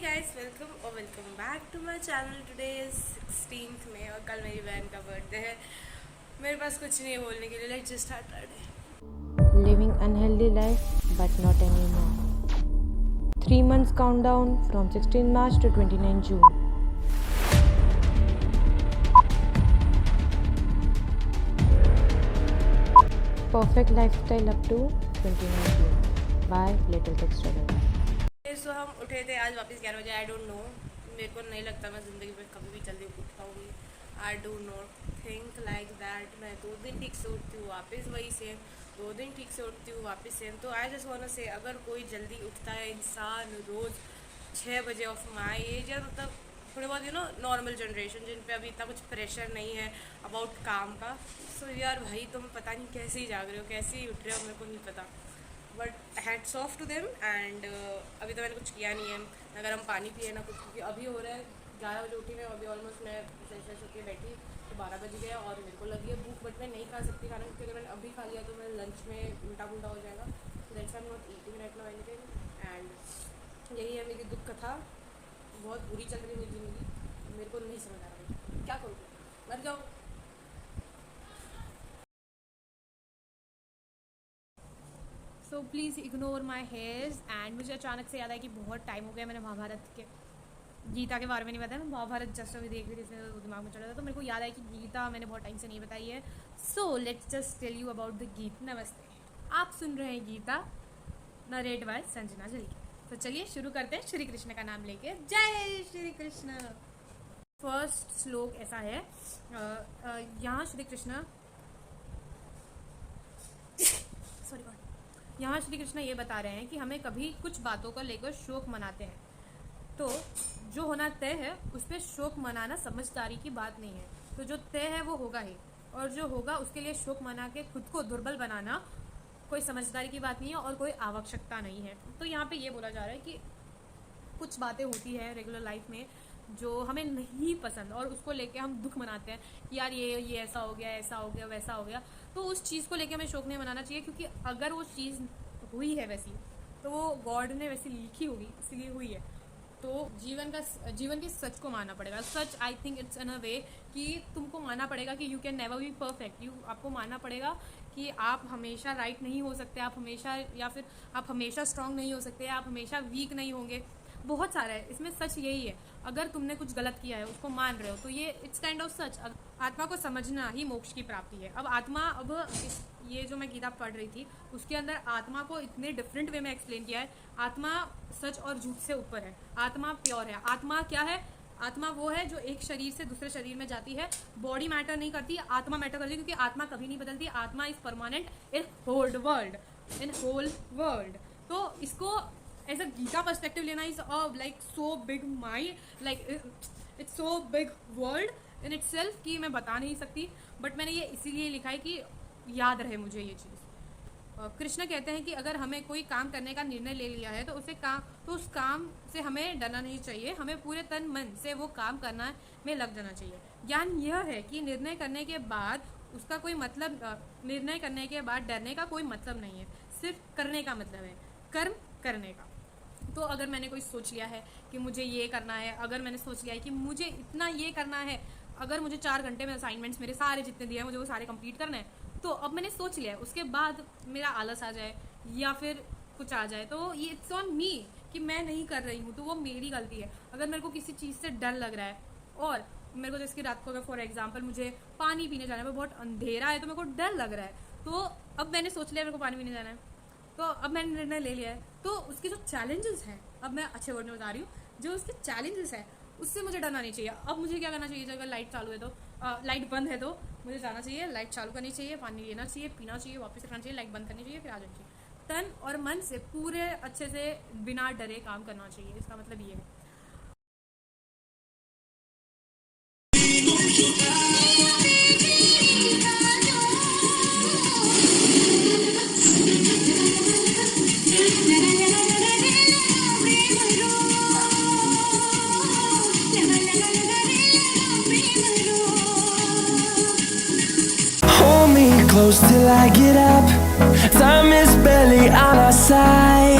Guys welcome back to my channel. Today is 16th में और कल मेरी बहन का बर्थडे है। मेरे पास कुछ नहीं है बोलने के लिए। Let's just start our day. Living unhealthy life, but not anymore. 3 months countdown from 16 March to 29 June. Perfect lifestyle up to 29 June. By Little Tech Struggle. सो हम उठे थे आज वापस 11 बजे। आई डोंट नो, मेरे को नहीं लगता मैं ज़िंदगी में कभी भी जल्दी उठ पाऊँगी। I do not think like that. मैं 2 दिन ठीक से उठती हूँ वापस वही सेम, 2 दिन ठीक से उठती हूँ वापस सेम। तो आई जस्ट वांट टू से, अगर कोई जल्दी उठता है इंसान रोज़ 6 बजे ऑफ माई एज, या मतलब थोड़े बहुत नॉर्मल जनरेशन जिन पे अभी इतना कुछ प्रेशर नहीं है अबाउट काम का, सो यार भाई तुम पता नहीं कैसे ही जाग रहे हो, कैसे ही उठ रहे हो, मेरे को नहीं पता। But hats off to them. And अभी तो मैंने कुछ किया नहीं है, ना गर्म पानी पिए ना कुछ, क्योंकि अभी हो रहा है 11 बजे उठी मैं, अभी ऑलमोस्ट मैं फ्रेश होकर बैठी तो 12 बज गया और मेरे को लगी है भूख, बट मैं नहीं खा सकती खाना, क्योंकि अगर मैंने अभी खा लिया तो मैं लंच में उल्टा पुल्टा हो जाएगा। तो that's I am not eating right now anything. And यही है मेरी दुख कथा। बहुत बुरी चल रही मेरी ज़िंदगी, मेरे को नहीं समझ आ रहा क्या करूँ, मर जाओ। So please ignore my hairs. And मुझे अचानक से याद आया कि बहुत टाइम हो गया मैंने महाभारत के गीता के बारे में नहीं बताया। मैं महाभारत जस्ट अभी देख रही थी, इसलिए दिमाग में चला था, तो मेरे को याद आया कि गीता मैंने बहुत टाइम से नहीं बताई है। So let's just tell you about the geet. नमस्ते, आप सुन रहे हैं गीता, नरेट बाय संजना जली। तो चलिए शुरू करते हैं श्री कृष्ण का नाम लेके। जय श्री कृष्ण। फर्स्ट श्लोक ऐसा है, यहाँ श्री कृष्ण सॉरी यहाँ श्री कृष्ण ये बता रहे हैं कि हमें कभी कुछ बातों को लेकर शोक मनाते हैं, तो जो होना तय है उस पर शोक मनाना समझदारी की बात नहीं है। तो जो तय है वो होगा ही, और जो होगा उसके लिए शोक मना के खुद को दुर्बल बनाना कोई समझदारी की बात नहीं है और कोई आवश्यकता नहीं है। तो यहाँ पे ये बोला जा रहा है कि कुछ बातें होती है रेगुलर लाइफ में जो हमें नहीं पसंद, और उसको लेके हम दुख मनाते हैं कि यार ये ऐसा हो गया वैसा हो गया। तो उस चीज़ को लेके हमें शोक नहीं मनाना चाहिए, क्योंकि अगर वो चीज़ हुई है वैसी, तो वो गॉड ने वैसी लिखी होगी, इसलिए हुई है। तो जीवन के सच को मानना पड़ेगा। सच आई थिंक इट्स इन अ वे कि तुमको मानना पड़ेगा कि you can never be perfect. आपको मानना पड़ेगा कि आप हमेशा राइट नहीं हो सकते, आप हमेशा स्ट्रांग नहीं हो सकते, आप हमेशा वीक नहीं होंगे। बहुत सारा है इसमें, सच यही है। अगर तुमने कुछ गलत किया है उसको मान रहे हो तो ये इट्स काइंड ऑफ सच। आत्मा को समझना ही मोक्ष की प्राप्ति है। अब ये जो मैं गीता पढ़ रही थी उसके अंदर आत्मा को इतने डिफरेंट वे में एक्सप्लेन किया है। आत्मा सच और झूठ से ऊपर है, आत्मा प्योर है। आत्मा क्या है? आत्मा वो है जो एक शरीर से दूसरे शरीर में जाती है। बॉडी मैटर नहीं करती, आत्मा मैटर करती है, क्योंकि आत्मा कभी नहीं बदलती। Atma is permanent in whole world. तो इसको एज अ गीता पर्सपेक्टिव लेना is like so big mind, like it's so big world in itself कि मैं बता नहीं सकती। बट मैंने ये इसीलिए लिखा है कि याद रहे मुझे ये चीज़। कृष्ण कहते हैं कि अगर हमें कोई काम करने का निर्णय ले लिया है तो उस काम से हमें डरना नहीं चाहिए, हमें पूरे तन मन से वो काम करना में लग जाना चाहिए। ज्ञान यह है कि निर्णय करने के बाद डरने का कोई मतलब नहीं है, सिर्फ करने का मतलब है, कर्म करने का। तो अगर मैंने कोई सोच लिया है कि मुझे ये करना है, अगर मैंने सोच लिया है कि मुझे इतना ये करना है, अगर मुझे 4 घंटे में असाइनमेंट्स मेरे सारे जितने दिए हैं मुझे वो सारे कंप्लीट करने हैं, तो अब मैंने सोच लिया है, उसके बाद मेरा आलस आ जाए या फिर कुछ आ जाए तो ये इट्स ऑन मी कि मैं नहीं कर रही हूँ, तो वो मेरी गलती है। अगर मेरे को किसी चीज़ से डर लग रहा है, और मेरे को जैसे रात को अगर फॉर एग्जाम्पल मुझे पानी पीने जाना है, बहुत अंधेरा है तो मेरे को डर लग रहा है, तो अब मैंने सोच लिया मेरे को पानी पीने जाना है, तो अब मैंने निर्णय ले लिया है, तो उसके जो चैलेंजेस हैं, अब मैं अच्छे वर्ड में बता रही हूँ, जो उसके चैलेंजेस हैं उससे मुझे डरना नहीं चाहिए। अब मुझे क्या करना चाहिए? अगर लाइट चालू है तो लाइट बंद है तो मुझे जाना चाहिए, लाइट चालू करनी चाहिए, पानी लेना चाहिए, पीना चाहिए, वापस रखना चाहिए, लाइट बंद करनी चाहिए, फिर आ जानी चाहिए। तन और मन से पूरे अच्छे से बिना डरे काम करना चाहिए। इसका मतलब ये है। Hold me close till I get up. Time is barely on our side.